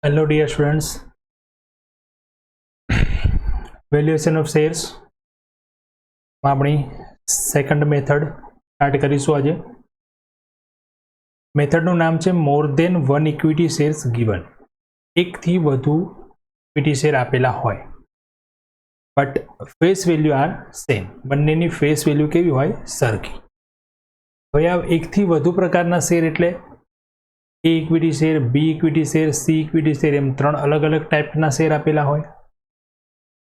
Hello dear students, valuation of shares આપણી second method start કરીશું આજે. મેથડનું નામ છે more than one equity shares given. એકથી વધુ ઇક્વિટી શેર આપેલા હોય but face value are same, બંનેની ફેસ વેલ્યુ કેવી હોય? સરખી. હવે આ એકથી વધુ પ્રકારના શેર એટલે A equity share, B equity share, C equity share, એમ ત્રણ અલગ અલગ ટાઈપના શેર આપેલા હોય.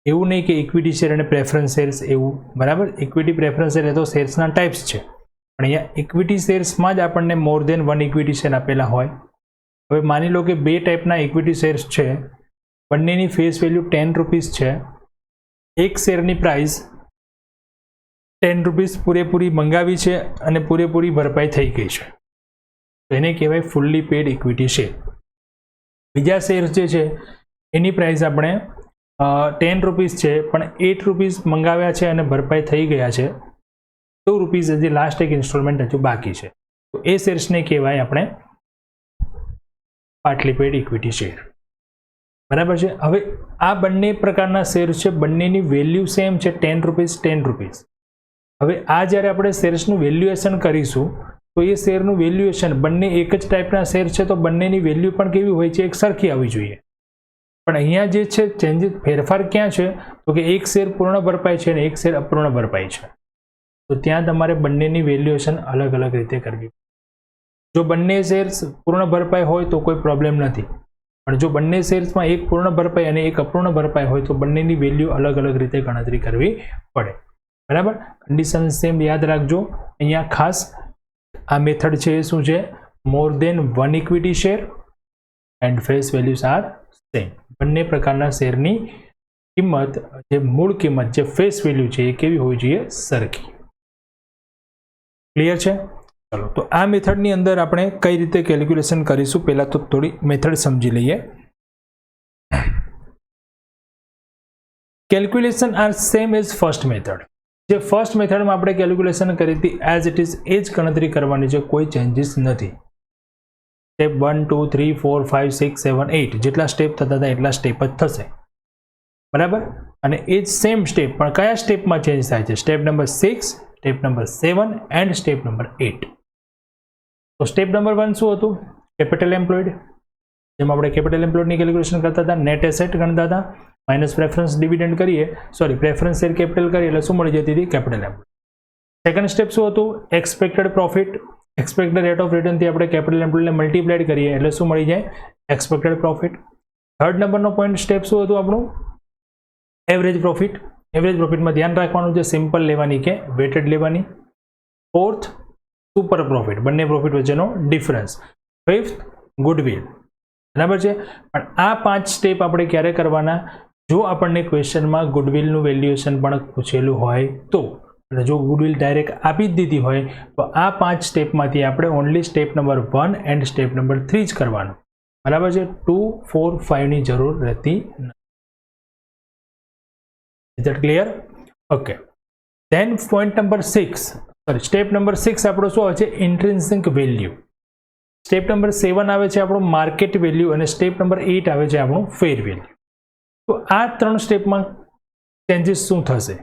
એવું નહીં કે ઇક્વિટી શેર અને પ્રેફરન્સ શેર્સ એવું, બરાબર? ઇક્વિટી પ્રેફરન્સ શેર એ તો શેર્સના ટાઈપ્સ છે, પણ અહીંયા ઇક્વિટી શેર્સમાં જ આપણને મોર દેન વન ઇક્વિટી શેર આપેલા હોય. હવે માની લો કે બે ટાઈપના ઇક્વિટી શેર્સ છે, બંનેની ફેસ વેલ્યુ 10 રૂપીસ છે. એક શેરની પ્રાઇસ 10 રૂપીસ પૂરેપૂરી મંગાવી છે અને પૂરેપૂરી ભરપાઈ થઈ ગઈ છે, તો એને કહેવાય ફુલ્લી પેડ ઇક્વિટી શેર. બીજા શેર્સ જે છે એની પ્રાઇસ આપણે 10 રૂપીસ છે પણ 8 રૂપીસ મંગાવ્યા છે અને ભરપાઈ થઈ ગયા છે, 2 રૂપીસ હજી લાસ્ટ એક ઇન્સ્ટોલમેન્ટ હજુ બાકી છે, તો એ શેર્સને કહેવાય આપણે પાર્ટલી પેડ ઇક્વિટી શેર. બરાબર છે. હવે આ બંને પ્રકારના શેર છે, બંનેની વેલ્યુ સેમ છે, 10 રૂપીસ 10 રૂપીસ. હવે આ જ્યારે આપણે શેર્સનું વેલ્યુએશન કરીશું તો એ શેરનું વેલ્યુએશન, બંને એક જ ટાઈપના શેર છે તો બંનેની વેલ્યુ પણ કેવી હોય છે? એક સરખી આવવી જોઈએ. પણ અહીંયા જે છે ચેન્જીસ, ફેરફાર ક્યાં છે? તો કે એક શેર પૂર્ણ ભરપાઈ છે અને એક શેર અપૂર્ણ ભરપાઈ છે, તો ત્યાં તમારે બંનેની વેલ્યુએશન અલગ અલગ રીતે કરવી. જો બંને શેર્સ પૂર્ણ ભરપાઈ હોય તો કોઈ પ્રોબ્લેમ નથી, પણ જો બંને શેર્સમાં એક પૂર્ણ ભરપાઈ અને એક અપૂર્ણ ભરપાઈ હોય તો બંનેની વેલ્યુ અલગ અલગ રીતે ગણતરી કરવી પડે. બરાબર? કન્ડિશન સેમ યાદ રાખજો. અહીંયા ખાસ આ મેથડ છે એ શું છે? More than one equity share and face values are same. બંને પ્રકારના શેરની કિંમત, જે મૂળ કિંમત, જે ફેસ વેલ્યુ છે એ કેવી હોવી જોઈએ? સરખી. ક્લિયર છે? ચલો, તો આ મેથડની અંદર આપણે કઈ રીતે કેલ્ક્યુલેશન કરીશું, પહેલા તો થોડી મેથડ સમજી લઈએ. Calculation are same as first method. જે ફર્સ્ટ મેથડમાં આપણે કેલ્ક્યુલેશન કરી હતી એઝ ઇટ ઇઝ એ જ ગણતરી કરવાની છે, કોઈ ચેન્જીસ નથી. સ્ટેપ 1 2 3 4 5 6 7 8 જેટલા સ્ટેપ થતા હતા એટલા સ્ટેપ જ થશે. બરાબર? અને એ જ સેમ સ્ટેપ પણ કયા સ્ટેપમાં ચેન્જ થાય છે? Step number 6, step number 7 and step number 8. તો સ્ટેપ નંબર 1 શું હતું? Capital employed. જેમાં આપણે કેપિટલ એમ્પ્લોયડની કેલ્ક્યુલેશન કરતા હતા, નેટ એસેટ ગણતા હતા, માઇનસ પ્રેફરન્સ ડિવિડન્ડ કરીએ, સોરી પ્રેફરન્સ શેર કેપિટલ કરીએ એટલે શું મળી જતી હતી? Capital employed. સેકન્ડ સ્ટેપ શું હતું? Expected profit. Expected rate of રિટર્નથી આપણે કેપિટલ એમ્પ્લોયડને મલ્ટીપ્લાઇડ કરીએ એટલે શું મળી જાય? Expected profit. થર્ડ નંબરનો પોઈન્ટ સ્ટેપ શું હતું આપણું? Average profit. એવરેજ પ્રોફિટમાં ધ્યાન રાખવાનું છે સિમ્પલ લેવાની કે વેટેડ લેવાની. ફોર્થ સુપર પ્રોફિટ, બંને પ્રોફિટ વચ્ચેનો ડિફરન્સ. Fifth goodwill. બરાબર છે? પણ આ 5 સ્ટેપ આપણે ક્યારે કરવાના? જો આપણને ક્વેશ્ચનમાં ગુડવિલનું વેલ્યુએશન પણ પૂછેલું હોય તો. એટલે જો ગુડવિલ ડાયરેક્ટ આપી જ દીધી હોય તો આ 5 સ્ટેપમાંથી આપણે only step number 1 and step number 3 જ કરવાનું. બરાબર છે? 2 4 5ની જરૂર રહેતી નથી. Is that clear? Okay. Than point number 6, sorry step number 6 આપણો શું આવે છે? ઇન્ટ્રિન્સિક વેલ્યુ. સ્ટેપ નંબર 7 આવે છે આપણું માર્કેટ વેલ્યુ અને સ્ટેપ નંબર 8 આવે છે આપણું ફેર વેલ્યુ. તો આ 3 સ્ટેપમાં ચેન્જીસ શું થશે?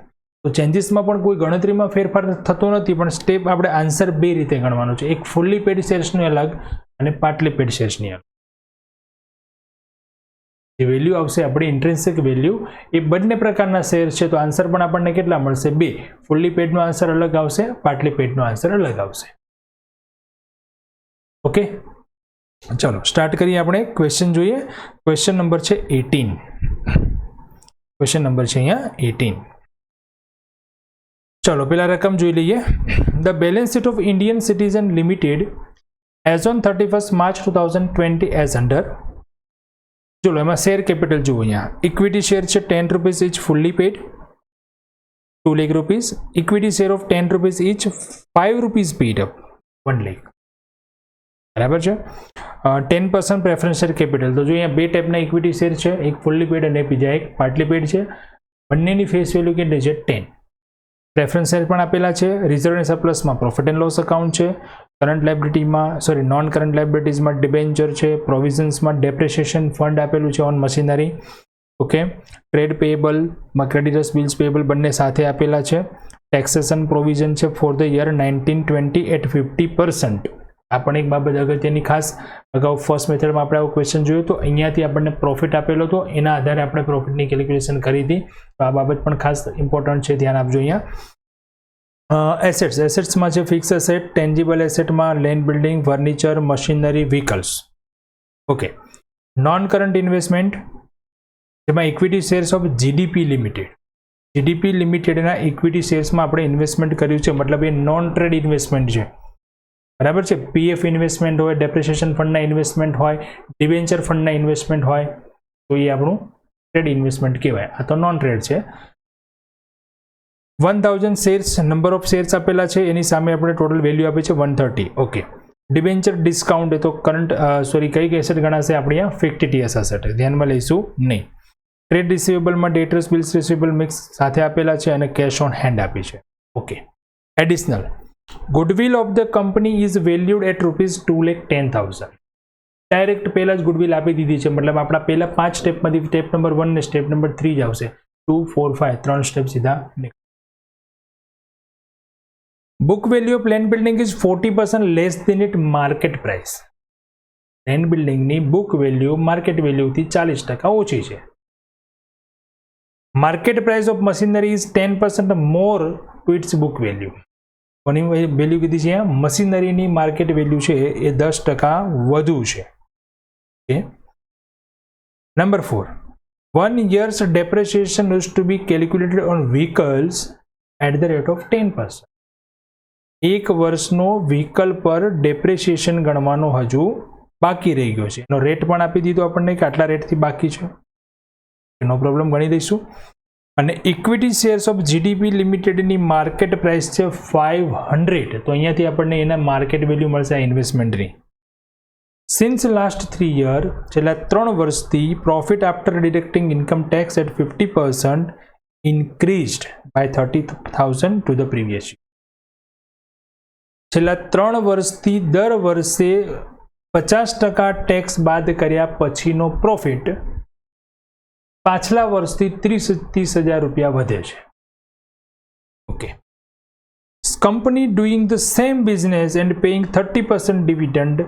તો ચેન્જીસમાં પણ કોઈ ગણતરીમાં ફેરફાર થતો નથી, પણ સ્ટેપ આપણે આન્સર બે રીતે ગણવાનો છે, એક ફુલ્લી પેડ શેર્સની અલગ અને પાર્ટલી પેડ શેર્સની અલગ. જે વેલ્યુ આવશે આપણી ઇન્ટ્રિન્સિક વેલ્યુ, એ બંને પ્રકારના શેર છે તો આન્સર પણ આપણને કેટલા મળશે? 2. ફુલ્લી પેડનો આન્સર અલગ આવશે, પાર્ટલી પેડનો આન્સર અલગ આવશે. ઓકે, ચલો સ્ટાર્ટ કરીએ. આપણે ક્વેશ્ચન જોઈએ. ક્વેશ્ચન નંબર છે 18. ક્વેશ્ચન નંબર છે અહીંયા 18. ચલો પેલા રકમ જોઈ લઈએ. The balance sheet of Indian citizen limited as on 31 March 2020 as under. ચલો એમાં શેર કેપિટલ જુઓ. અહીંયા ઇક્વિટી શેર છે 10 rupees each fully paid, 2 lakh rupees. Equity share of 10 rupees each 5 rupees paid up 1 lakh. બરાબર છે? 10% પ્રેફરન્સ શેર કેપિટલ. તો જો અહીંયા બે ટાઈપના ઇક્વિટી શેર છે, એક ફુલ્લી પેડ અને બીજા એક પાર્ટલી પેડ છે. બંનેની ફેસ વેલ્યુ કેટલી છે? 10. પ્રેફરન્સ શેર પણ આપેલા છે. રિઝર્વ અને સરપ્લસમાં પ્રોફિટ એન્ડ લોસ એકાઉન્ટ છે. કરંટ લાયબિલિટીમાં નોન કરંટ લાયબિલિટીઝમાં ડિબેન્ચર છે. પ્રોવિઝન્સમાં ડેપ્રિસિએશન ફંડ આપેલું છે ઓન મશીનરી. ઓકે, ટ્રેડ પેએબલમાં ક્રેડિટર્સ બિલ્સ પેએબલ બંને સાથે આપેલા છે. ટેક્સેશન પ્રોવિઝન છે ફોર ધ યર 1920 એટ 50%. આ પણ એક બાબત અગત્યની ખાસ. અગાઉ ફર્સ્ટ મેથડમાં આપણે આવો ક્વેશ્ચન જોયો તો અહીંયાથી આપણને પ્રોફિટ આપેલો હતો, એના આધારે આપણે પ્રોફિટની કેલ્ક્યુલેશન કરી હતી. તો આ બાબત પણ ખાસ ઇમ્પોર્ટન્ટ છે, ધ્યાન આપજો અહીંયા. એસેટ્સમાં છે ફિક્સ એસેટ, ટેન્જિબલ એસેટમાં land building, furniture, machinery, vehicles. Okay, non current investment જેમાં equity shares of GDP limited. GDP લિમિટેડના ઇક્વિટી શેર્સમાં આપણે ઇન્વેસ્ટમેન્ટ કર્યું છે, મતલબ એ નોન ટ્રેડ ઇન્વેસ્ટમેન્ટ છે, બરાબર છે. પીએફ ઇન્વેસ્ટમેન્ટ હોય, ડેપ્રિસિએશન ફંડના ઇન્વેસ્ટમેન્ટ હોય, ડિબેન્ચર ફંડના ઇન્વેસ્ટમેન્ટ હોય, તો એ આપણું ટ્રેડ ઇન્વેસ્ટમેન્ટ કહેવાય. આ તો નોન ટ્રેડ છે. 1000 શેર્સ, નંબર ઓફ શેર્સ આપેલા છે, એની સામે આપણે ટોટલ વેલ્યુ આપી છે 130. ઓકે, ડિબેન્ચર ડિસ્કાઉન્ટ એ તો કરંટ કઈ એસેટ ગણાશે આપણી આ ફિક્ટિટિયસ એસેટ, ધ્યાનમાં લઈશું નહીં. ટ્રેડ રિસીવેબલમાં ડેટર્સ બિલ્સ રિસીવેબલ મિક્સ સાથે આપેલા છે અને કેશ ઓન હેન્ડ આપી છે. Okay, additional goodwill of the company is valued at ₹2,10,000. Direct પહેલાં જ ગુડવિલ આપી દીધી છે, મતલબ આપણા પહેલા 5 સ્ટેપમાંથી સ્ટેપ નંબર 1 ને સ્ટેપ નંબર 3 જ આવશે. 2, 4, 5 3 સ્ટેપ સીધા નીકળે. Book value of land building is 40% less than it market price. Land બિલ્ડિંગની બુક વેલ્યુ માર્કેટ વેલ્યુથી 40% ઓછી છે. Market price of machinery is 10% more to its book value. કોની વેલ્યુ કીધી છે? મશીનરીની માર્કેટ વેલ્યુ છે એ 10% વધુ છે. Okay, number 4, 1 year's depreciation is to be calculated on vehicles at the rate of 10%. એક વર્ષનો વ્હીકલ પર ડેપ્રિસિએશન ગણવાનો હજુ બાકી રહી ગયો છે. એનો રેટ પણ આપી દીધો આપણને કે આટલા રેટથી બાકી છે, નો પ્રોબ્લેમ, ગણી દઈશું. અને ઇક્વિટી શેર્સ ઓફ જીડીપી લિમિટેડની માર્કેટ પ્રાઇસ છે 500, તો અહીંયાથી આપણને એના માર્કેટ વેલ્યુ મળશે આ ઇન્વેસ્ટમેન્ટની. સિન્સ લાસ્ટ 3 year, છેલ્લા 3 વર્ષથી profit after deducting income tax at 50% increased by 30,000 to the previous year. છેલ્લા 3 વર્ષથી દર વર્ષે 50% ટેક્સ બાદ કર્યા પછીનો પ્રોફિટ પાછલા વર્ષથી 30,000 રૂપિયા વધે છે. Okay, company doing the same business and paying 30% dividend,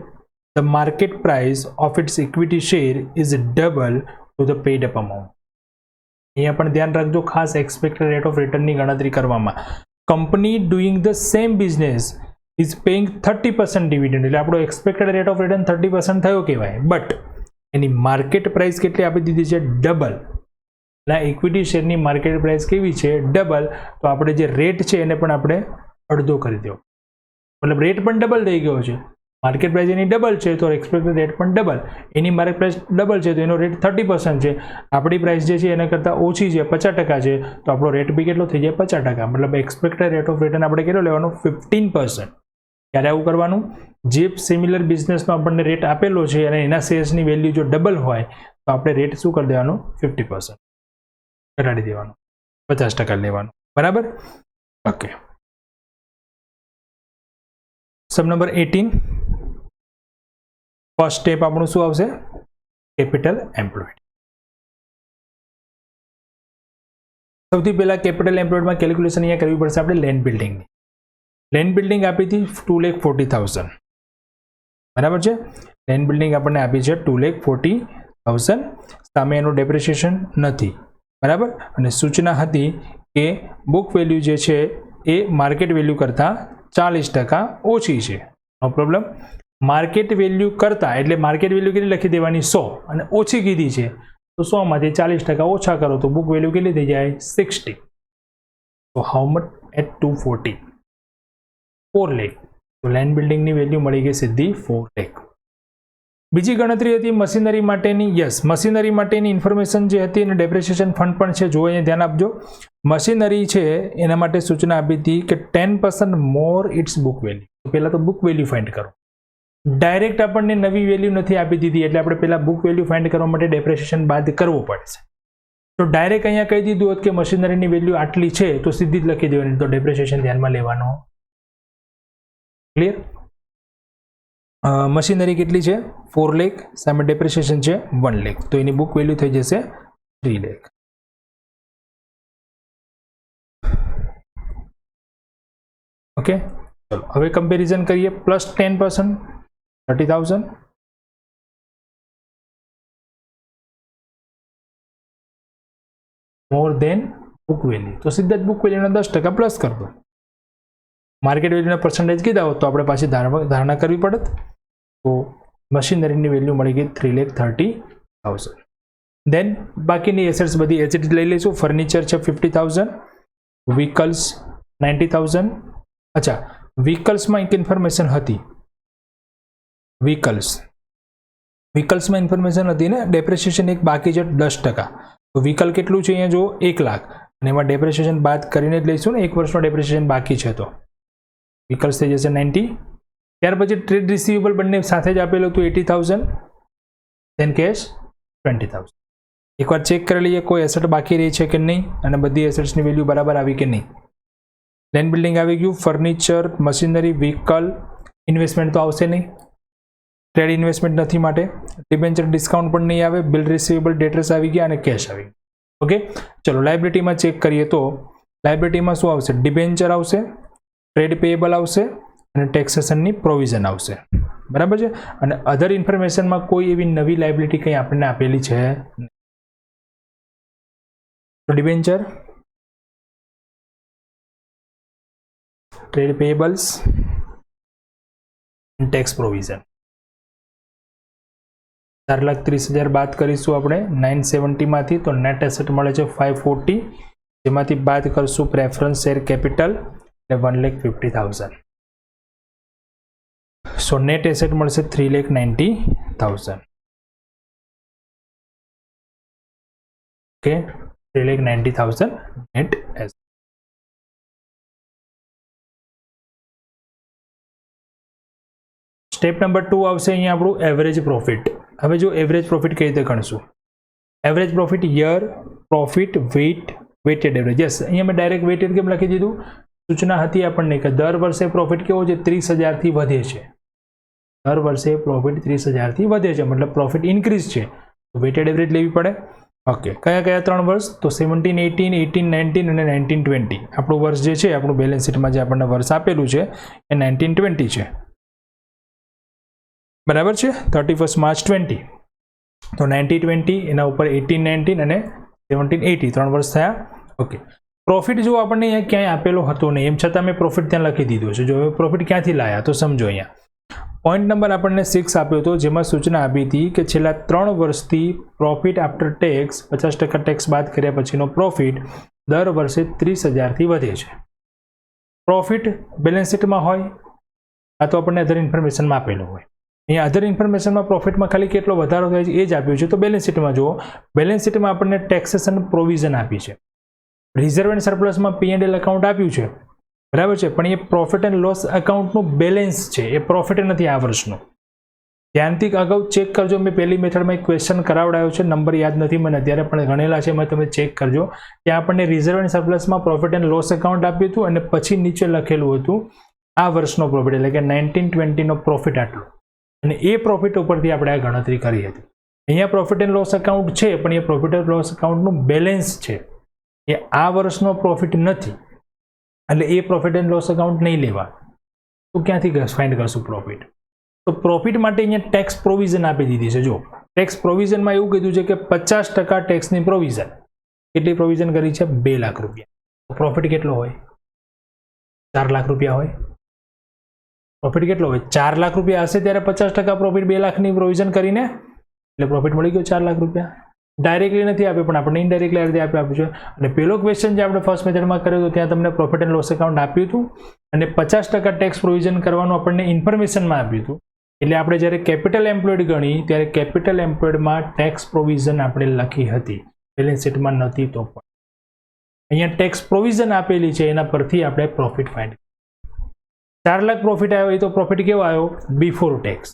the market price of its equity share is double to the paid up amount. અહીંયા પણ ધ્યાન રાખજો ખાસ, એક્સપેક્ટેડ રેટ ઓફ રિટર્નની ગણતરી કરવામાં. Company doing the same business is paying 30% dividend, એટલે આપણો એક્સપેક્ટેડ રેટ ઓફ રિટર્ન 30% થયો કહેવાય, બટ એની માર્કેટ પ્રાઇસ કેટલી આપી દીધી છે? ડબલ. એટલે ઇક્વિટી શેરની માર્કેટ પ્રાઇસ કેવી છે? ડબલ. તો આપણે જે રેટ છે એને પણ આપણે અડધો કરી દો, મતલબ રેટ પણ ડબલ થઈ ગયો છે. માર્કેટ પ્રાઇસ એની ડબલ છે તો એક્સપેક્ટેડ રેટ પણ ડબલ. એની માર્કેટ પ્રાઇસ ડબલ છે તો એનો રેટ 30% છે. આપણી પ્રાઇસ જે છે એના કરતાં ઓછી છે, 50% છે, તો આપણો રેટ બી કેટલો થઈ જાય? 50%. મતલબ એક્સપેક્ટેડ રેટ ઓફ રિટર્ન આપણે કેટલો લેવાનો? 15%. ત્યારે આવું કરવાનું, જે સિમિલર બિઝનેસનો આપણને રેટ આપેલો છે અને એના શેર્સની વેલ્યુ જો ડબલ હોય તો આપણે રેટ શું કરી દેવાનો? 50% ઘટાડી દેવાનો, 50% લેવાનું, બરાબર. ઓકે, સબ નંબર 18, ફર્સ્ટ સ્ટેપ આપણું શું આવશે? Capital employed. સૌથી પહેલા કેપિટલ એમ્પ્લોયડમાં કેલ્ક્યુલેશન અહીંયા કરવી પડશે આપણે લેન્ડ બિલ્ડિંગની. લેન્ડ બિલ્ડિંગ આપી હતી 2,40,000, બરાબર છે. લેન્ડ બિલ્ડિંગ આપણને આપી છે 2,40,000. સામે એનું ડેપ્રિસિએશન નથી, બરાબર. અને સૂચના હતી કે બુક વેલ્યુ જે છે એ માર્કેટ વેલ્યુ કરતાં 40% ઓછી છે. નો પ્રોબ્લેમ. માર્કેટ વેલ્યુ કરતાં એટલે માર્કેટ વેલ્યુ કેટલી લખી દેવાની? 100, અને ઓછી કીધી છે તો 100માંથી 40% ઓછા કરો તો બુક વેલ્યુ કેટલી થઈ જાય? 60. તો હાઉ મચ એટ 240? 4 લાખ. તો લેન્ડ બિલ્ડિંગની વેલ્યુ મળી ગઈ સીધી 4 લાખ. બીજી ગણતરી હતી મશીનરી માટેની. યસ, મશીનરી માટેની ઇન્ફોર્મેશન જે હતી અને ડેપ્રિસિએશન ફંડ પણ છે, જો અહીંયા ધ્યાન આપજો. મશીનરી છે એના માટે સૂચના આપી હતી કે 10% મોર ઇટ્સ બુક વેલ્યુ. પહેલાં તો બુક વેલ્યુ ફાઇન્ડ કરો. ડાયરેક્ટ આપણને નવી વેલ્યુ નથી આપી દીધી, એટલે આપણે પહેલાં બુક વેલ્યુ ફાઇન્ડ કરવા માટે ડેપ્રિસિએશન બાદ કરવો પડશે. તો ડાયરેક્ટ અહીંયા કહી દીધું હોત કે મશીનરીની વેલ્યુ આટલી છે તો સીધી જ લખી દેવાની, તો ડેપ્રિસિએશન ધ્યાનમાં લેવાનો. ક્લિયર? મશીનરી કેટલી છે? 4 લાખ, સામે ડેપ્રિસિએશન છે 1 લાખ, તો એની બુક વેલ્યુ થઈ જશે 3 લાખ. ઓકે, ચલો હવે કમ્પેરિઝન કરીએ. +10% 30,000, મોર દેન બુક વેલ્યુ, તો સીધા જ બુક વેલ્યુના 10% પ્લસ કરી દો. માર્કેટ વેલ્યુના પર્સન્ટેજ કીધા હોત તો આપણે પાછી ધારણા કરવી પડત. તો મશીનરીની વેલ્યુ મળી ગઈ 3,30,000. દેન બાકીની એસેટ્સ બધી એસેટ લઈ લઈશું. ફર્નિચર છે 50,000, વ્હીકલ્સ 90,000. અચ્છા, વ્હીકલ્સમાં એક ઇન્ફોર્મેશન હતી. વ્હીકલ્સમાં ઇન્ફોર્મેશન હતી ને, ડેપ્રિસિએશન એક બાકી છે 10%. તો વ્હીકલ કેટલું છે અહીંયા જો 1 લાખ, અને એમાં ડેપ્રિસિએશન બાદ કરીને જ લઈશું ને, 1 વર્ષનો ડેપ્રિસિએશન બાકી છે તો વ્હીકલ્સ થઈ જશે 90. ત્યાર પછી ટ્રેડ રિસીવેબલ બંને સાથે જ આપેલું હતું 80,000, દેન કેશ 20,000. એકવાર ચેક કરી લઈએ કોઈ એસેટ બાકી રહી છે કે નહીં, અને બધી એસેટ્સની વેલ્યુ બરાબર આવી કે નહીં. લેન્ડ બિલ્ડિંગ આવી ગયું, ફર્નિચર, મશીનરી, વ્હીકલ, ઇન્વેસ્ટમેન્ટ તો આવશે નહીં, ટ્રેડ ઇન્વેસ્ટમેન્ટ નથી માટે, ડિબેન્ચર ડિસ્કાઉન્ટ પણ નહીં આવે, બિલ રિસીવેબલ ડેટર્સ આવી ગયા અને કેશ આવી ગયા. ઓકે, ચલો લાયબિલિટીમાં ચેક કરીએ તો લાયબિલિટીમાં શું આવશે? ડિબેન્ચર આવશે, ટ્રેડ પેએબલ આવશે અને ટેક્સેશનની પ્રોવિઝન આવશે. બરાબર છે. અને અધર ઇન્ફોર્મેશનમાં કોઈ એવી નવી લાયબિલિટી કંઈ આપણને આપેલી છે નહીં. તો ડિબેન્ચર, ટ્રેડ પેએબલ્સ, ટેક્સ પ્રોવિઝન. 4,30,000 બાદ કરીશું આપણે 970 માંથી, તો નેટ એસેટ મળે છે 540, જેમાંથી બાદ કરશું પ્રેફરન્સ શેર કેપિટલ એટલે 1,50,000. સો નેટ એસેટ મળશે 3,90,000. Okay, 3,90,000 net asset. Step number 2 આવશે અહીંયા આપણું એવરેજ પ્રોફિટ. હવે જો એવરેજ પ્રોફિટ કઈ રીતે ગણશું? Average profit year profit weighted average. Yes, અહીંયા મેં ડાયરેક્ટ વેટેડ કેમ લખી દીધું? સૂચના હતી આપણને કે દર વર્ષે પ્રોફિટ કેવો છે? 30,000થી વધે છે. દર વર્ષે પ્રોફિટ 30,000થી વધે છે, મતલબ પ્રોફિટ ઇન્ક્રીઝ છે, તો વેટેડ એવરેજ લેવી પડે. ઓકે, કયા કયા 3 વર્ષ? તો 17, 18, 18, 19 અને 19, 20. આપણું વર્ષ જે છે, આપણું બેલેન્સ શીટમાં જે આપણને વર્ષ આપેલું છે એ 19, 20 છે. બરાબર છે, 31 માર્ચ 20. તો 19, 20 એના ઉપર 18, 19 અને 17, 18 3 વર્ષ થયા. ઓકે, પ્રોફિટ જો આપણને અહીંયા ક્યાંય આપેલો હતો નહીં, એમ છતાં મેં પ્રોફિટ ત્યાં લખી દીધો છે. જો હવે પ્રોફિટ ક્યાંથી લાયા તો સમજો. અહીંયા પોઈન્ટ નંબર આપણને 6 આપ્યો હતો, જેમાં સૂચના આપી હતી કે છેલ્લા 3 વર્ષથી પ્રોફિટ આફ્ટર ટેક્સ 50% ટેક્સ બાદ કર્યા પછીનો પ્રોફિટ દર વર્ષે 30,000થી વધે છે. પ્રોફિટ બેલેન્સ શીટમાં હોય આ તો આપણને અધર ઇન્ફોર્મેશનમાં આપેલું હોય. અહીંયા અધર ઇન્ફોર્મેશનમાં પ્રોફિટમાં ખાલી કેટલો વધારો થાય છે એ જ આપ્યું છે. તો બેલેન્સ શીટમાં જુઓ, બેલેન્સ શીટમાં આપણને ટેક્સેશન પ્રોવિઝન આપી છે. રિઝર્વ એન્ડ સરપ્લસમાં P&L એકાઉન્ટ આપ્યું છે, બરાબર છે, પણ એ પ્રોફિટ એન્ડ લોસ એકાઉન્ટનું બેલેન્સ છે, એ પ્રોફિટ નથી આ વર્ષનું. ધ્યાનથી અગાઉ ચેક કરજો. મેં પહેલી મેથડમાં એક ક્વેશ્ચન કરાવડાયો છે, નંબર યાદ નથી મને અત્યારે, પણ ગણેલા છે, એમાં તમે ચેક કરજો. ત્યાં આપણને રિઝર્વ એન્ડ સરપ્લસમાં પ્રોફિટ એન્ડ લોસ એકાઉન્ટ આપ્યું હતું અને પછી નીચે લખેલું હતું આ વર્ષનો પ્રોફિટ, એટલે કે 19-20નો પ્રોફિટ આટલો, અને એ પ્રોફિટ ઉપરથી આપણે આ ગણતરી કરી હતી. અહીંયા પ્રોફિટ એન્ડ લોસ એકાઉન્ટ છે, પણ એ પ્રોફિટ એન્ડ લોસ એકાઉન્ટનું બેલેન્સ છે, એ આ વર્ષનો પ્રોફિટ નથી, એટલે એ પ્રોફિટ એન્ડ લોસ એકાઉન્ટ નહીં લેવા. તો ક્યાંથી ફાઇન્ડ કરશું પ્રોફિટ? તો પ્રોફિટ માટે અહીંયા ટેક્સ પ્રોવિઝન આપી દીધી છે. જો ટેક્સ પ્રોવિઝનમાં એવું કીધું છે કે 50% ટેક્સની પ્રોવિઝન. કેટલી પ્રોવિઝન કરી છે? 2 લાખ રૂપિયા. પ્રોફિટ કેટલો હોય? 4 લાખ રૂપિયા હોય. પ્રોફિટ કેટલો હોય? 4 લાખ રૂપિયા હશે ત્યારે 50% પ્રોફિટ 2 લાખની પ્રોવિઝન કરીને, એટલે પ્રોફિટ મળી ગયો 4 લાખ રૂપિયા. ડાયરેક્ટલી નથી આપ્યો, પણ આપણે ઇનડાયરેક્ટલી આ રીતે આપ્યું છે. અને પહેલો ક્વેશ્ચન જે આપણે ફર્સ્ટ મેથડમાં કર્યો હતો ત્યાં તમને પ્રોફિટ એન્ડ લોસ એકાઉન્ટ આપ્યું હતું અને 50% ટેક્સ પ્રોવિઝન કરવાનું આપણને ઇન્ફોર્મેશનમાં આપ્યું હતું. એટલે આપણે જ્યારે કેપિટલ એમ્પ્લોયડ ગણી ત્યારે કેપિટલ એમ્પ્લોયડમાં ટેક્સ પ્રોવિઝન આપણે લખી હતી, બેલેન્સ શીટમાં નથી તો પણ અહીંયા ટેક્સ પ્રોવિઝન આપેલી છે, એના પરથી આપણે પ્રોફિટ ફાઇન્ડ. 4 લાખ પ્રોફિટ આવ્યો, એ તો પ્રોફિટ કેવો આવ્યો? Before tax.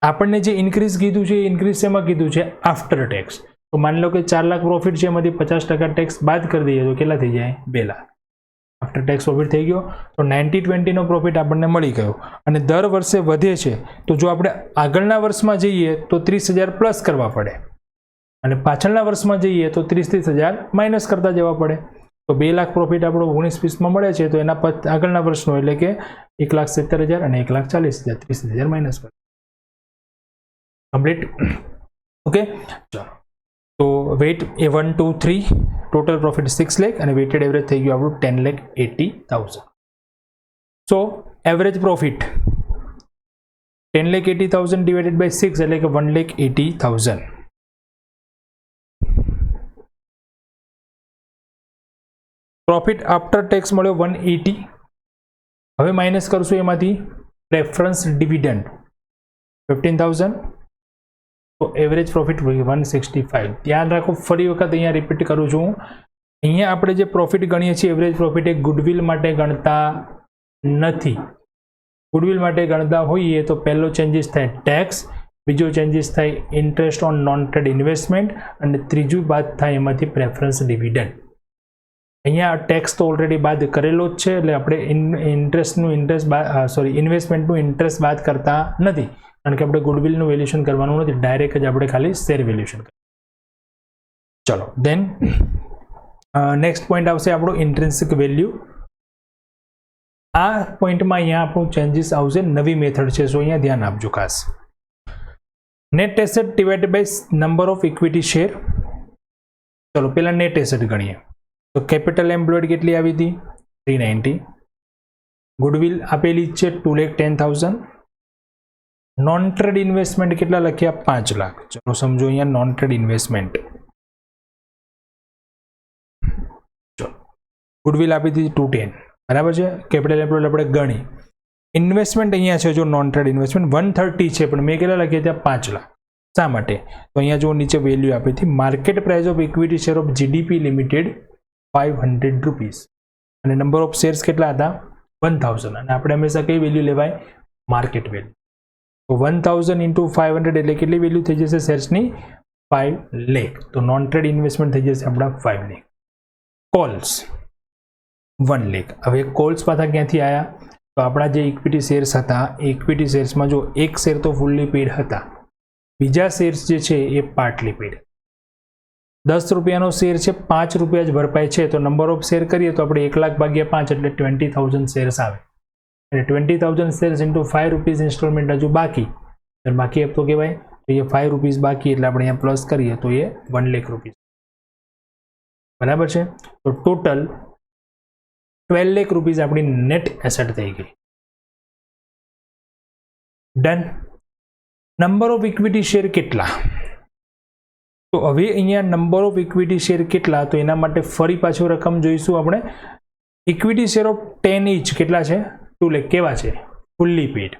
આપણને જે ઇન્ક્રીઝ કીધું છે એ ઇન્ક્રીઝ શેમાં કીધું છે? After tax. तो मान लो कि 4 लाख प्रॉफिट है, एमांथी 50% टेक्स बाद कर दीए तो केटला थई जाए 2 लाख आफ्टर टेक्स प्रॉफिट थई गयो। तो 90-20 नो प्रॉफिट आपने मळी गयो अने दर वर्षे वधे छे तो जो आपणे आगळना वर्षमां जईए तो 30,000 प्लस करवा पड़े अने पाछळना वर्षमां जईए तो 30,000 माइनस करता जवा पड़े। तो 2 लाख प्रॉफिट आपणो 19-20 में मळे छे तो एना आगळना वर्षनो एटले के 1,70,000 अने 1,40,000 30,000 माइनस कर कंप्लीट। ओके चलो तो वेट ए 1 2 3 टोटल प्रॉफिट 6 लाख અને વેટેડ એવરેજ થઈ ગયું આપણું 10,80,000। સો એવરેજ પ્રોફિટ 10,80,000 ડિવાઇડેડ બાય 6 એટલે કે 1,80,000। પ્રોફિટ આફ્ટર ટેક્સ મળ્યો 180। હવે માઇનસ કરશું એમાંથી પ્રેફરન્સ ડિવિડન્ડ 15,000 तो एवरेज प्रॉफिट 165। ध्यान रखो फरी वखत अहींया रिपीट करूँ छूँ, अहींया आपणे जे प्रॉफिट गणीए छीए एवरेज प्रॉफिट ए गुडविल माटे गणता नथी। गुडविल माटे गणता होईए तो पहलो चेन्जीस थाय टेक्स, बीजो चेन्जीस थाय interest on non trade investment अने त्रीजू बाद थाय एमांथी प्रेफरन्स डिविडन्ड। अहींया टेक्स तो ऑलरेडी बाद करेलो ज छे एटले आपणे इन्वेस्टमेंटनुं इंटरेस्ट बाद करता नथी कारण के अपने गुडविलનું વેલ્યુએશન કરવાનું નથી, ડાયરેક્ટ જ આપણે ખાલી શેર વેલ્યુએશન કરીએ। ચલો દેન નેક્સ્ટ પોઈન્ટ આવશે આપણો ઇન્ટ્રિન્સિક વેલ્યુ। આ પોઈન્ટમાં અહીંયા આપણું ચેન્જીસ આવશે, નવી મેથડ છે સો અહીંયા ધ્યાન આપજો ખાસ। Net asset divided by number of equity share. ચલો પહેલા નેટ એસેટ ગણીએ તો કેપિટલ એમ્પ્લોયડ કેટલી આવી હતી 390, ગુડવિલ આપેલી છે 2,10,000, नॉन ट्रेड इन्वेस्टमेंट कितना लख्या 5 लाख। चलो समझो अहींया नॉन ट्रेड इन्वेस्टमेंट चलो गुडविल आपी थी 210 बराबर है। कैपिटल एम्प्लॉयड आपणे गणी इन्वेस्टमेंट अहींया छे जो नॉन ट्रेड इन्वेस्टमेंट 130 है पण मैं केटला लख्या त्या 5 लाख शा माटे तो अहींया जो नीचे वेल्यू आपी थी मार्केट प्राइस ऑफ इक्विटी शेर ऑफ जीडीपी लिमिटेड 500 रुपीस अने नंबर ऑफ शेर्स केटला हता 1000 अने आपणे हमेशा कई वेल्यू लेवाय मार्केट वेल्यू। तो 1000 इंटू 500 एटले केटली वेल्यू थई जशे शेर्सनी 5 लाख। तो नॉन ट्रेड इन्वेस्टमेंट थई जशे आपणा 5 लाख। कॉल्स 1 लाख। हवे कॉल्स पाछा क्यांथी आया तो आपणा जे इक्विटी शेर्स हता इक्विटी शेर्समां जो एक शेर तो फुल्ली पेड हता, बीजा शेर्स जे छे ए पार्टली पेड। 10 रुपयानो शेर छे 5 रुपया ज भरपाई छे तो नंबर ऑफ शेर करीए तो आपणे 1 लाख भाग्या 5 एटले 20,000 शेर्स आवे। 20,000 शेर्स इंटू 5 रुपीज इंस्टॉलमेंट हजू बाकी बाकी हफ्तो कहवाय तो ये 5 रुपीज बाकी एटले आपणे अहींया प्लस करीए तो ये 1 लाख रुपीज बराबर है। तो टोटल 12 लाख रुपीज अपनी नेट एसेट थई गई। डन। नंबर ऑफ इक्विटी शेर केटला तो हवे अहींया नंबर ऑफ इक्विटी शेर केटला तो एना माटे फरी पाछो रकम जोईशुं आपणे। इक्विटी शेर ऑफ 10 ईच केटला छे 2 लाख केवा छे फुल्ली पेड।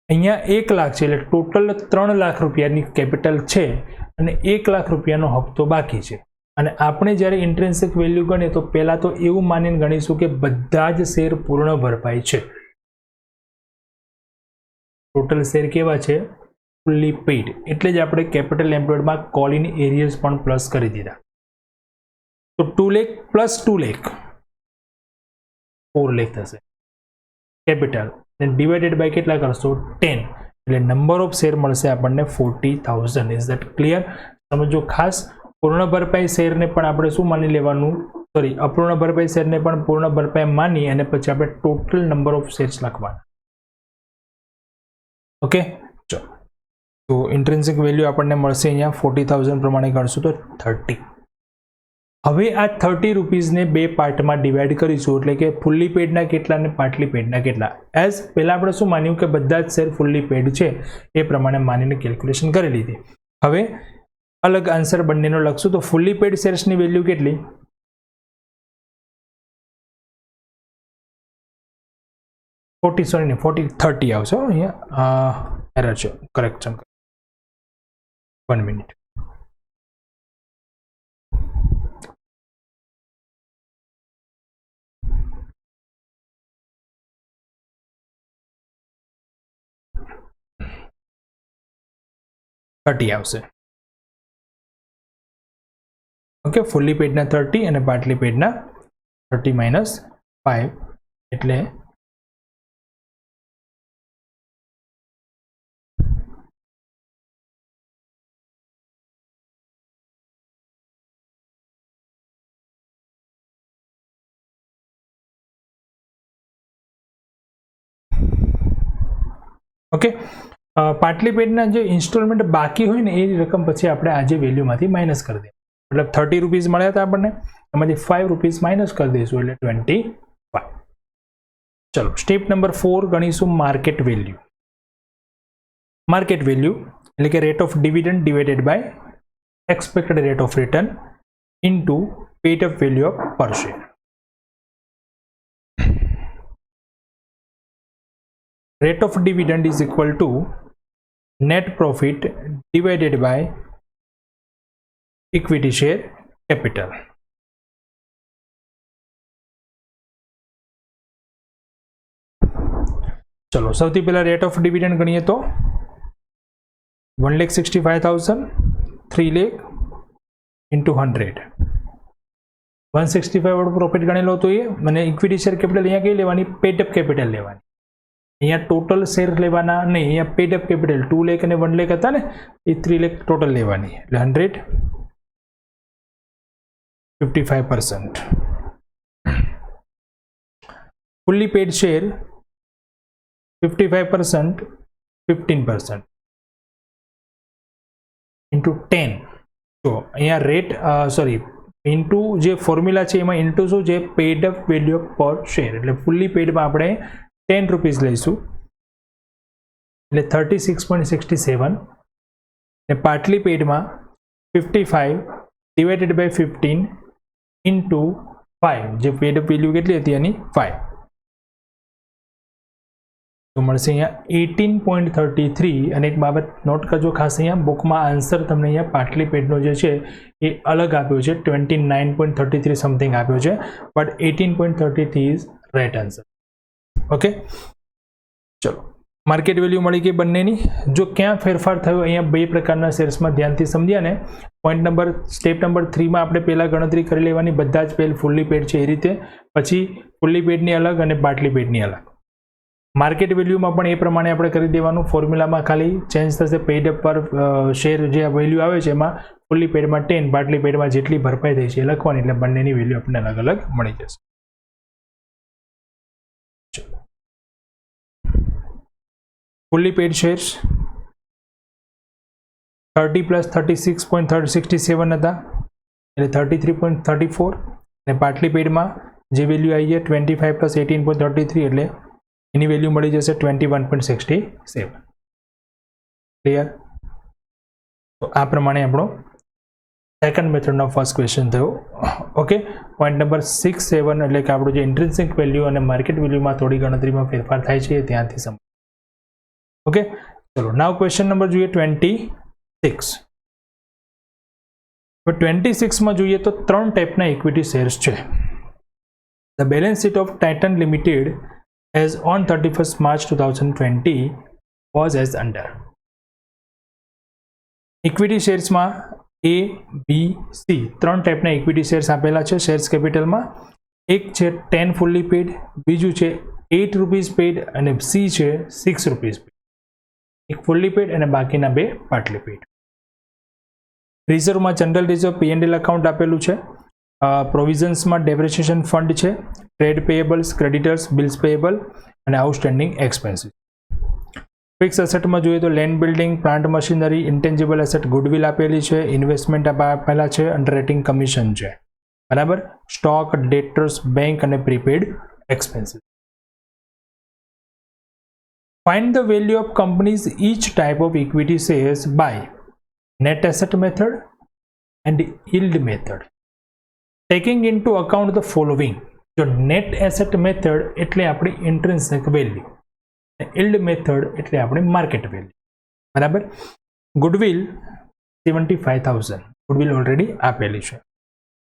अहींया 1 लाख छे એટલે टोटल 3 लाख रुपयानी केपिटल छे અને 1 लाख रुपयानो हप्तो बाकी छे અને આપણે જ્યારે ઇન્ટ્રિન્સિક વેલ્યુ ગણીએ તો પહેલા તો એવું માનીને ગણીશું કે બધા જ શેર પૂર્ણ ભરપાઈ છે। ટોટલ શેર કેવા છે ફુલ્લી પેડ એટલે જ આપણે કેપિટલ એમ્પ્લોયડમાં કોલ ઇન એરિયર્સ પણ પ્લસ કરી દીધા। તો 2 લાખ પ્લસ 2 લાખ 4 लाख થશે कैपिटल डिवाइडेड बाय केटला करशो 10 એટલે नंबर ऑफ शेर મળશે આપણને 40,000। Is that clear? समझो खास पूर्ण भरपाई शेर ने पण આપણે શું માની લેવાનું सॉरी अपूर्ण भरपाई शेर ने पण पूर्ण भरपाई मानी અને પછી આપણે टोटल नंबर ऑफ शेर्स લખવાના। ओके चलो तो इंट्रिन्सिक वेल्यू આપણને મળશે અહીંયા 40,000 પ્રમાણે ગણશું તો 30। હવે આ 30 રૂપીઝને બે પાર્ટમાં ડિવાઈડ કરીશું એટલે કે ફુલ્લી પેડના કેટલા અને પાર્ટલી પેડના કેટલા। એઝ પહેલાં આપણે શું માન્યું કે બધા જ શેર ફુલ્લી પેડ છે એ પ્રમાણે માનીને કેલ્ક્યુલેશન કરી લીધી। હવે अलग आंसर બંનેનો લખશું તો ફુલ્લી પેડ શેર્સની વેલ્યુ કેટલી 40 सॉरी नहीं 40 30 આવશે અહીંયા એરર છે કરેક્શન 1 મિનિટ આવશે। ओके, फुल्ली पेडना 30 અને પાર્ટલી પેડના 30 માઇનસ 5 એટલે ओके, पाटली पेडना जो इंस्टॉलमेंट बाकी हो ने ए रकम पछी आपणे आज वेल्यू मांथी माइनस कर दे, मतलब 30 रुपीज मळ्या था आपणे, एमांथी 5 रुपीज माइनस कर दईशुं એટલે 25. चलो स्टेप नंबर 4 गणीशुं मार्केट वेल्यू. मार्केट वेल्यू એટલે કે rate of dividend divided by expected rate of return into paid up value of per share. Rate of dividend is equal to net profit divided by equity share capital. चलो સૌથી પહેલા rate of dividend ગણીએ તો 1,65,000 3 lakh into 100 165 વાળો profit ગણેલો તો એ મને equity share capital અહીંયા કઈ લેવાની, પેડ અપ કેપિટલ લેવાની. અહીંયા ટોટલ શેર લેવાના નહીં, અહીંયા પેડ અપ કેપિટલ 2 લાખ અને 1 લાખ હતા ને, એ 3 લાખ ટોટલ લેવાની એટલે 100 55%. Fully paid share 55% 15% into 10. તો અહીંયા રેટ સોરી ઇન્ટુ જે ફોર્મ્યુલા છે એમાં ઇન્ટુ શું છે, paid up value of per share, એટલે ફુલ્લી પેડમાં આપણે 10 रुपीज लईशू એટલે 36.67 ને પાટલી પેડમાં 55 ડિવાઇડેડ બાય 15 ઇન્ટુ 5 જે પેડ અપ વેલ્યુ કેટલી હતી એની 5 તો મળશે અહીંયા 18.33. અને એક બાબત નોટ કરજો ખાસ, અહીંયા બુકમાં આન્સર તમને અહીંયા પાટલી પેડનો જે છે એ અલગ આપ્યો છે, 29.33 સમથિંગ આપ્યો છે, but 18.33 is right answer. Okay चलो मार्केट वेल्यू मળી ગઈ બંનેની. જો ક્યાં ફેરફાર થયો અહીંયા બે પ્રકારના શેર્સમાં ધ્યાનથી સમજ્યા ને. પોઈન્ટ નંબર સ્ટેપ નંબર 3 માં આપણે પહેલા ગણતરી કરી લેવાની, બધા જ પેલ ફુલ્લી પેડ છે એ રીતે, પછી ફુલ્લી પેડની અલગ અને પાટલી પેડની અલગ. માર્કેટ વેલ્યુમાં પણ એ પ્રમાણે આપણે કરી દેવાનું, ફોર્મ્યુલામાં ખાલી ચેન્જ થશે, પેડ અપ પર શેર જે વેલ્યુ આવે છે એમાં ફુલ્લી પેડમાં 10, પાટલી પેડમાં જેટલી ભરપાઈ થઈ છે એ લખવાની, એટલે બંનેની વેલ્યુ આપણને અલગ અલગ મળી જશે. fully paid shares 30 plus 36.67 હતા એટલે 33.34 અને પાટલી પેડમાં જે વેલ્યુ આવી છે 25 plus 18.33 એટલે એની વેલ્યુ મળી જશે 21.67. ક્લિયર? તો આ પ્રમાણે આપણો સેકન્ડ મેથડનો ફર્સ્ટ ક્વેશ્ચન થયો. ઓકે, પોઈન્ટ નંબર 6, 7 એટલે કે આપણું જે ઇન્ટ્રિન્સિક વેલ્યુ અને માર્કેટ વેલ્યુમાં થોડી ગણતરીમાં ફેરફાર થાય છે એ ત્યાંથી સમજ. ओके चलो नाउ क्वेश्चन नंबर જોઈએ 26. तो 26 में જોઈએ तो ત્રણ ટાઈપના ઇક્વિટી શેર્સ છે. The balance sheet of Titan limited as on 31st March 2020 was as under. Equity શેર્સમાં A, B, C ત્રણ ટાઈપના ઇક્વિટી શેર્સ આપેલા છે શેર્સ કેપિટલમાં. એક છે 10 ફુલ્લી પેડ, બીજું છે 8 રૂપીઝ પેડ અને C છે 6 રૂપીઝ પેડ. एक फुल्ली पेड અને બાકીના બે પાટલી પેડ. રિઝર્વમાં જનરલ રિઝર્વ P&L અકાઉન્ટ આપેલું છે. પ્રોવિઝન્સમાં ડેપ્રિસિએશન ફંડ છે, trade payables, creditors, bills payable અને આઉટસ્ટેન્ડિંગ એક્સપેન્સીસ. ફિક્સ એસેટમાં જોઈએ તો land building, plant machinery, intangible asset, goodwill આપેલી છે, ઇન્વેસ્ટમેન્ટ આપેલા છે, અંડરરાઇટિંગ કમિશન છે, બરાબર, સ્ટોક, ડેટર્સ, બેંક અને prepaid expenses. Find the value of companies each type of equity shares by net asset method and yield method, taking into account the following. जो net asset method એટલે આપણી intrinsic value, yield method એટલે આપણી market value, બરાબર. goodwill 75,000 goodwill already આપેલી છે.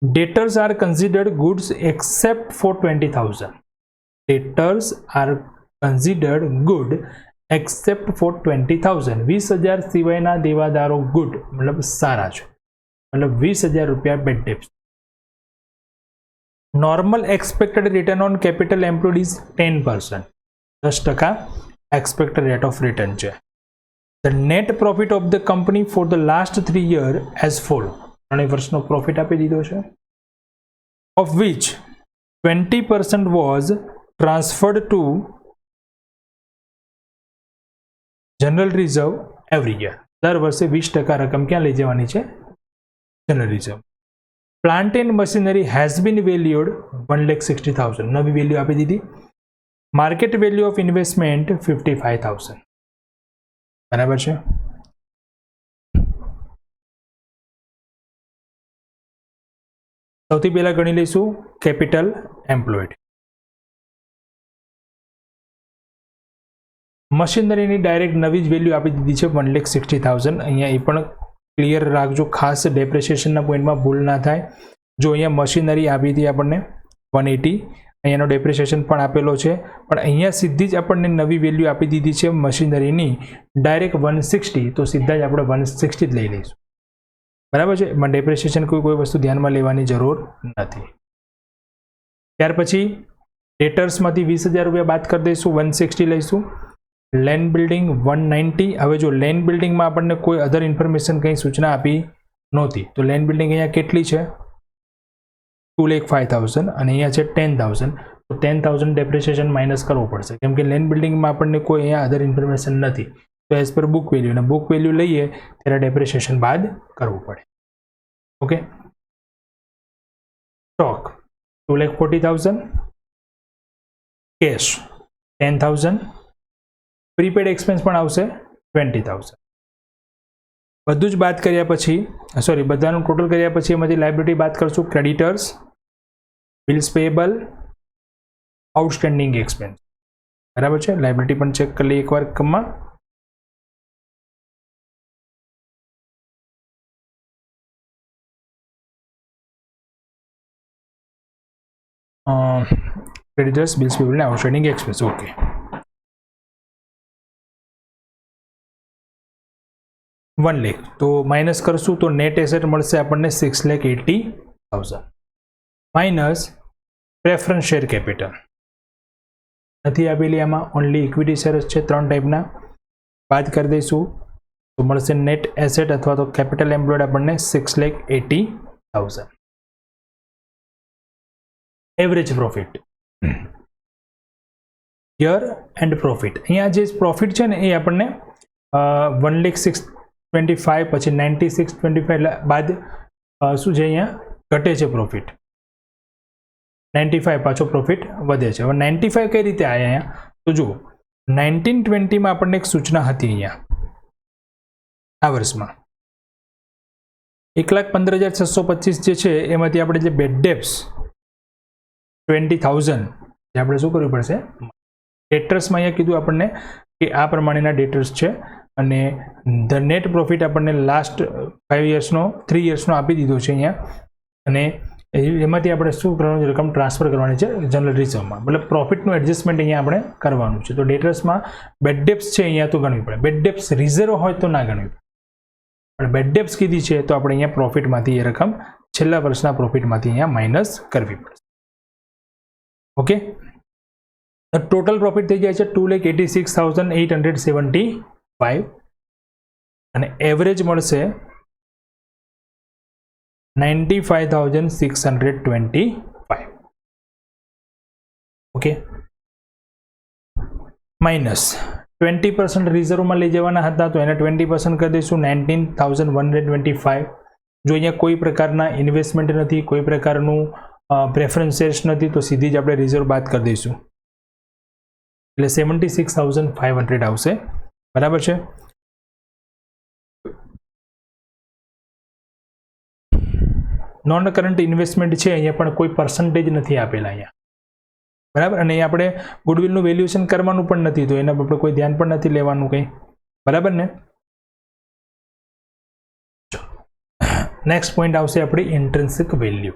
debtors are considered goods except for 20,000. debtors are considered good except for 20,000. 20,000 સિવાયના દેવાદારો good મતલબ સારા છે. मतलब 20,000 रुपया bad debts. Normal expected return on capital employed is 10%. 10% expected rate of return है. The net profit of the company for the last 3 year as follow. 3 વર્ષનો પ્રોફિટ આપી દીધો છે. Of which 20% was transferred to general reserve every year. દર વર્ષે 20% રકમ ક્યાં લઈ જવાની છે? General reserve. Plant and machinery has been valued 1,60,000. નવી વેલ્યુ આપી દીધી. Market value of investment 55,000. બરાબર છે. સૌથી પહેલા ગણી લઈશું કેપિટલ એમ્પ્લોયડ. મશીનરીની ડાયરેક્ટ નવી જ વેલ્યુ આપી દીધી છે 1,60,000. અહીંયા એ પણ ક્લિયર રાખજો, ખાસ ડેપ્રિસિએશનના પોઈન્ટમાં ભૂલ ના થાય. જો અહીંયા મશીનરી આપી હતી આપણને 180, અહીંયાનો ડેપ્રિસિએશન પણ આપેલો છે, પણ અહીંયા સીધી જ આપણને નવી વેલ્યુ આપી દીધી છે મશીનરીની ડાયરેક્ટ 160, તો સીધા જ આપણે 160 જ લઈ લઈશું. બરાબર છે. એમાં ડેપ્રિસિએશન કોઈ વસ્તુ ધ્યાનમાં લેવાની જરૂર નથી. ત્યાર પછી ડેટર્સમાંથી 20,000 રૂપિયા બાદ કરી દઈશું, 160 લઈશું. Land building 190. હવે જો લેન્ડ બિલ્ડિંગમાં આપણને કોઈ અધર ઇન્ફોર્મેશન કંઈ સૂચના આપી નહોતી, તો લેન્ડ બિલ્ડિંગ અહીંયા કેટલી છે? 2,05,000 અને અહીંયા છે 10,000. તો 10,000 ડેપ્રિસિએશન માઇનસ કરવું પડશે, કેમ કે લેન્ડ બિલ્ડિંગમાં આપણને કોઈ અહીંયા અધર ઇન્ફોર્મેશન નથી. તો એઝ પર બુક વેલ્યુ, અને બુક વેલ્યુ લઈએ ત્યારે ડેપ્રિસિએશન બાદ કરવું પડે. Okay. Stock 2,40,000. Cash 10,000. Prepaid expense પણ આવશે 20,000. બધું જ બાદ કર્યા પછી, સોરી, બધાનું ટોટલ કર્યા પછી એમાંથી લાયબિલિટી બાદ કરશું. Creditors, bills payable, outstanding expense. બરાબર છે. લાયબિલિટી પણ ચેક કરી લઈએ એકવાર રકમમાં. ક્રેડિટર્સ, બિલ્સ પેએબલ અને આઉટસ્ટેન્ડિંગ એક્સપેન્સ. ઓકે. ₹1,00,000 તો માઇનસ કરશું તો નેટ એસેટ મળશે આપણને 6,80,000 માઇનસ પ્રેફરન્સ શેર કેપિટલ નથી આપેલી આમાં, ઓનલી ઇક્વિટી શેર્સ છે 3 ટાઈપના. બાદ કરી દઈશું તો મળશે નેટ એસેટ અથવા તો કેપિટલ એમ્પ્લોયડ આપણને 6,80,000. Average profit year and profit. અહીંયા જે પ્રોફિટ છે ને એ આપણને 1,06,25 પછી 96,25 બાદ શું છે અહીંયા ઘટે છે પ્રોફિટ. 95 પાછો પ્રોફિટ વધે છે. હવે 95 કઈ રીતે આવ્યા અહીંયા? તો જુઓ, 1920માં આપણને એક સૂચના હતી અહીંયા આ વર્ષમાં 1,15,625 જે છે એમાંથી આપણે જે બેડ ડેપ્સ 20,000 જે આપણે શું કરવું પડશે? ડેટર્સમાં અહીંયા કીધું આપણને કે આ પ્રમાણેના ડેટર્સ છે, અને ધ નેટ પ્રોફિટ આપણને લાસ્ટ 3 યર્સનો આપી દીધો છે અહીંયા, અને એમાંથી આપણે શું કરવાનું છે? રકમ ટ્રાન્સફર કરવાની છે જનરલ રિઝર્વમાં. મતલબ પ્રોફિટનું એડજસ્ટમેન્ટ અહીંયા આપણે કરવાનું છે. તો ડેટર્સમાં બેડ ડેપ્સ છે અહીંયા તો ગણવી પડે. બેડ ડેપ્સ રિઝર્વ હોય તો ના ગણવી પડે, પણ બેડ ડેપ્સ કીધી છે તો આપણે અહીંયા પ્રોફિટમાંથી એ રકમ છેલ્લા વર્ષના પ્રોફિટમાંથી અહીંયા માઇનસ કરવી પડશે. ઓકે. ટોટલ પ્રોફિટ થઈ જાય છે 2,86,875 અને એવરેજ મળશે 95,625. ઓકે. માઇનસ 20% રિઝર્વમાં લઈ જવાના હતા તો એને 20% કરી દઈશું, 19,125. જો અહીંયા કોઈ પ્રકારના ઇન્વેસ્ટમેન્ટ નથી, કોઈ પ્રકારનું પ્રેફરન્સ શેર્સ નથી, તો સીધી જ આપણે રિઝર્વ બાદ કરી દઈશું, એટલે 76,500 આવશે. બરાબર છે. નોન કરંટ ઇન્વેસ્ટમેન્ટ છે અહીંયા પણ કોઈ પર્સન્ટેજ નથી આપેલા અહીંયા. બરાબર. અને અહીંયા આપણે ગુડવિલનું વેલ્યુએશન કરવાનું પણ નથી, તો એના આપણે કોઈ ધ્યાન પણ નથી લેવાનું કંઈ. બરાબર ને. નેક્સ્ટ પોઈન્ટ આવશે આપણી intrinsic value.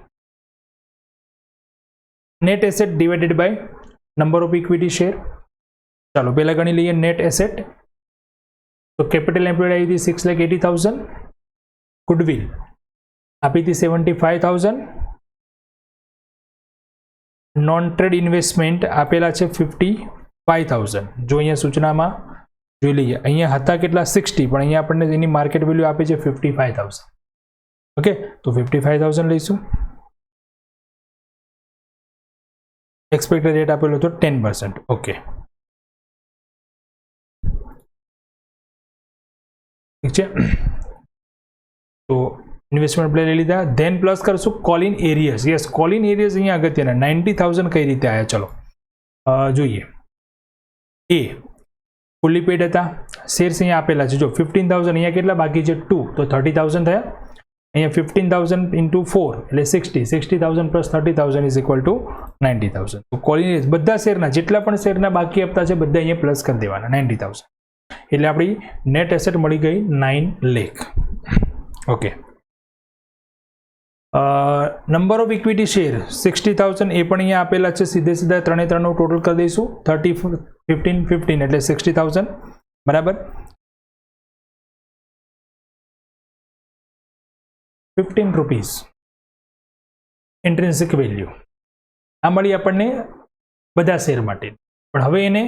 Net asset divided by number of equity share. ચાલો પહેલા ગણી લઈએ નેટ એસેટ. તો કેપિટલ એમ્પ્લોયડ આવી હતી 6,80,000. ગુડવિલ આપી હતી 75,000. નોન ટ્રેડ ઇન્વેસ્ટમેન્ટ આપેલા છે 55,000. જો અહીંયા સૂચનામાં જોઈ લઈએ, અહીંયા હતા કેટલા 60, પણ અહીંયા આપણને એની માર્કેટ વેલ્યુ આપે છે 55,000. ઓકે, તો 55,000 લઈશું. એક્સપેક્ટેડ રેટ આપેલો હતો 10%. ઓકે, ઠીક છે. તો ઇન્વેસ્ટમેન્ટ પ્લે લઈ લીધા. ધેન પ્લસ કરશું choline arrears. Yes, choline arrears અહીંયા અગત્યના 90,000 કઈ રીતે આવ્યા ચલો જોઈએ. એ ફુલ્લી પેડ હતા, શેર્સ અહીંયા આપેલા છે. જો 15,000 અહીંયા કેટલા બાકી છે 2, તો 30,000 થયા. અહીંયા 15,000 into 4 એટલે 60,000 પ્લસ 30,000 ઇઝ ઇક્વલ ટુ 90,000. તો કોલિન એરિયસ બધા શેરના જેટલા પણ શેરના બાકી હપ્તા છે બધા અહીંયા પ્લસ કરી દેવાના 90,000. એટલે આપણી નેટ એસેટ મળી ગઈ 9 lakh. Okay, number of equity share 60,000 એ પણ અહીંયા આપેલા છે. સીધે સીધા 3 નું ટોટલ કરી દઈશું. 30, 15, 15 એટલે 60,000 બરાબર. 15 રૂપીસ ઇન્ટ્રિન્સિક વેલ્યુ આ મળી આપણને બધા શેર માટે. પણ હવે એને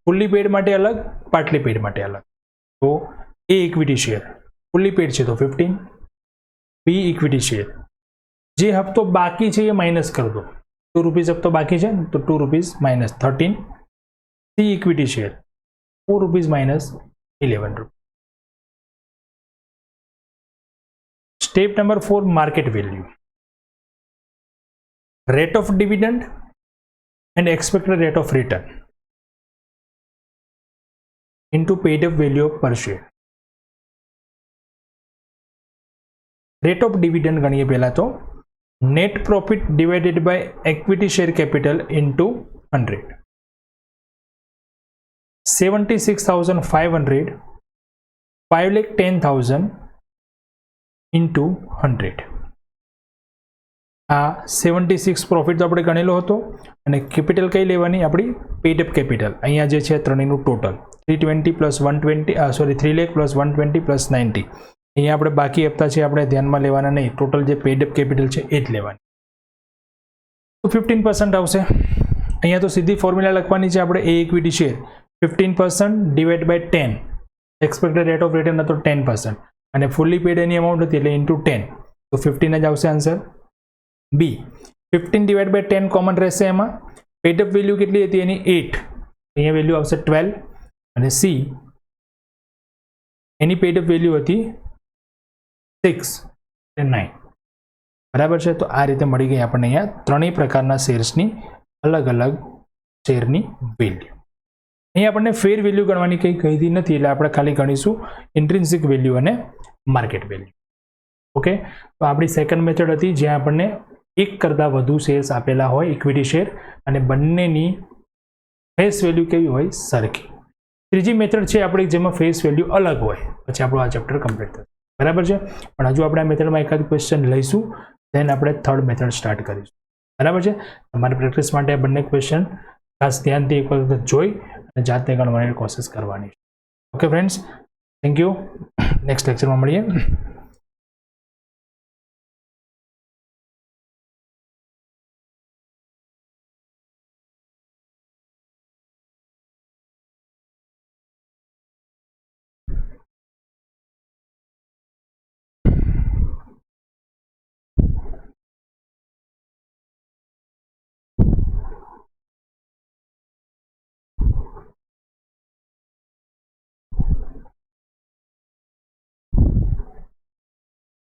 ફુલ્લી પેડ માટે અલગ, પાર્ટલી પેડ માટે અલગ. તો એ ઇક્વિટી શેર ફુલ્લી પેડ છે તો 15. બી ઇક્વિટી શેર જે હપ્તો બાકી છે એ માઇનસ કરી દો. 2 રૂપીસ હપ્તો બાકી છે તો 2 rupees minus 13. C equity share 4 rupees minus 11 rupees. Step number 4 market value. Rate of dividend and expected rate of return into paid up value of per share. Rate of dividend ગણીએ પહેલા તો net profit divided by equity share capital into 100. 76,500 5,10,000 into 100. આ 76 profit તો આપણે ગણેલો હતો અને capital કઈ લેવાની આપણી પેડ અપ કેપિટલ. અહીંયા જે છે ત્રણેયનું total 320 plus 120 sorry 3 lakh plus 120 plus 90. અહીંયા આપણે બાકી હપ્તા છે આપણે ધ્યાનમાં લેવાના નહીં, ટોટલ જે પેડ અપ કેપિટલ છે એ જ લેવાની. તો 15% આવશે. અહીંયા તો સીધી ફોર્મ્યુલા લખવાની છે આપણે. A equity share 15% divide by 10. Expected rate of return હતો 10% અને ફુલ્લી પેડ એની અમાઉન્ટ હતી એટલે ઇન્ટુ 10, તો 15 જ આવશે answer. B 15 divide by 10 common રહેશે. એમાં પેડ અપ વેલ્યુ કેટલી હતી એની 8, અહીંયા વેલ્યુ આવશે 12. અને સી એની પેડ અપ વેલ્યુ હતી 6 અને 9 બરાબર છે. તો આ રીતે મળી ગઈ આપણને અહીંયા ત્રણેય પ્રકારના શેર્સની અલગ અલગ શેરની વેલ્યુ. અહીંયા આપણને ફેર વેલ્યુ ગણવાની કંઈ કહીતી નથી એટલે આપણે ખાલી ગણીશું ઇન્ટ્રિન્સિક વેલ્યુ અને માર્કેટ વેલ્યુ. ઓકે, તો આપણી સેકન્ડ મેથડ હતી જ્યાં આપણને એક કરતાં વધુ શેર્સ આપેલા હોય ઇક્વિટી શેર અને બંનેની ફેસ વેલ્યુ કેવી હોય સરખી. ત્રીજી મેથડ છે આપણી જેમાં ફેસ વેલ્યુ અલગ હોય. પછી આપણું આ ચેપ્ટર કમ્પ્લીટ થશે બરાબર છે. પણ હજુ આપણે આ મેથડમાં એકાદ ક્વેશ્ચન લઈશું, દેન આપણે થર્ડ મેથડ સ્ટાર્ટ કરીશું બરાબર છે. તમારી પ્રેક્ટિસ માટે આ બંને ક્વેશ્ચન ખાસ ધ્યાનથી એક વખત જોઈ અને જાતે ગણવાની કોશિશ કરવાની. Okay friends, thank you. Next લેક્ચરમાં મળીએ.